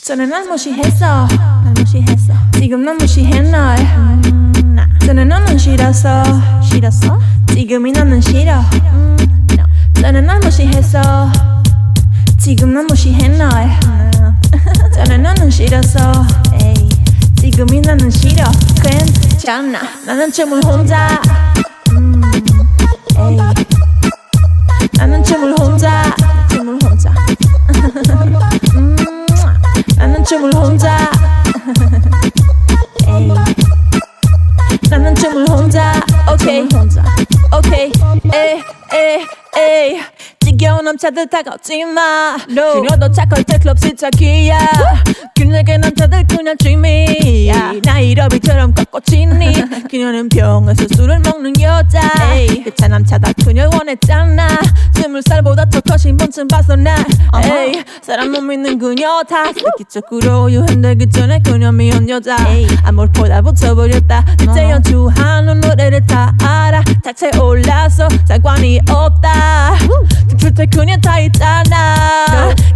저는 날 무시했어. 지금 난 무시해 널. 저는 너는 싫었어. 지금이 너는 싫어. 저는 날 무시했어. 지금 난 무시해 널. 저는 너는 싫었어. 지금이 나는 싫어. 괜찮아. 나는 춤을 혼자. 나는 춤을 혼자. 나는 춤을 혼자. 나는 춤을 혼자. 오케이. 에이. 지겨운 남자들 다가오지마. 그녀도 착할 때 클럽 시작이야. 그녀에게 남자들 그냥 취미야. 나 이러비처럼 꺾어치니. 그녀는 병에서 술을 먹는 여자. 그 남자다 그녀 원했잖아. 20살보다 더 커신 번쯤 봤어 날. 사람 못 믿는 그녀 다 기적으로 유행되기 전에 그녀 미운 여자. 암울보다 붙여버렸다. 이제 연주하는 노래를 다 알아. 자체 올라서 상관이 없다. 춤출 때 그녀 다 있잖아.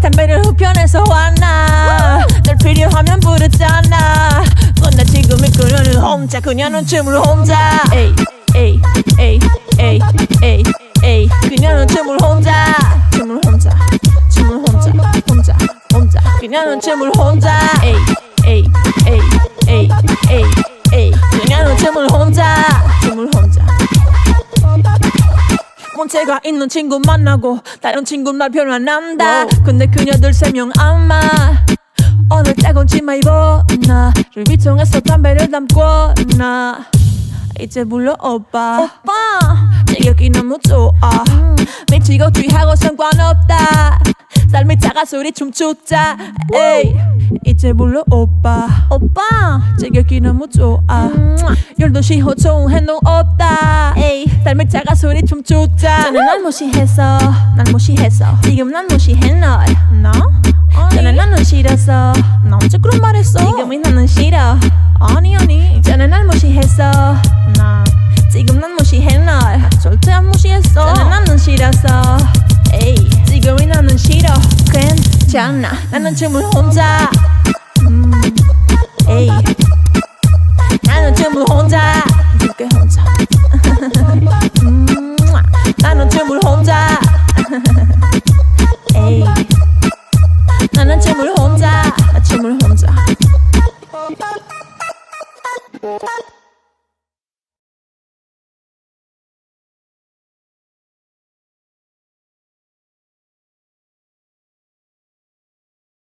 담배를 흡연해서 왔나. 널 필요하면 부르잖아. 그런데 지금의 그녀는 혼자. 그녀는 춤을 혼자. 그녀는 춤을 혼자. 그녀는 춤을 혼자. 그녀는 춤을 혼자. 문제가 있는 친구 만나고 다른 친구 말 별로 안 한다. 근데 그녀들 3명 아마 오늘 따가운 치마 입었나. 루비통에서 담배를 담고나. 이제 불러 오빠. 제격이 너무 좋아. 미치고 취하고 상관없다. 삶이 작아서 우리 춤추자. 이제 불러 오빠. 제격이 너무 좋아. 12시 후 좋은 행동 없다. 삶이 작아서 우리 춤추자. 저는 날 무시했어. 지금 난 무시해 널. 저는 너는 싫었어. 나 언제 그런 말 했어? 지금이 너는 싫어. 아니 저는 날 무시했어. 지금 난 무시해 널. 절대 안 무시했어. 저는 너는 싫었어. 지금이 너는 싫어. 괜찮아. 나는 춤을 혼자. 나는 춤을 혼자. 나는 춤을 혼자.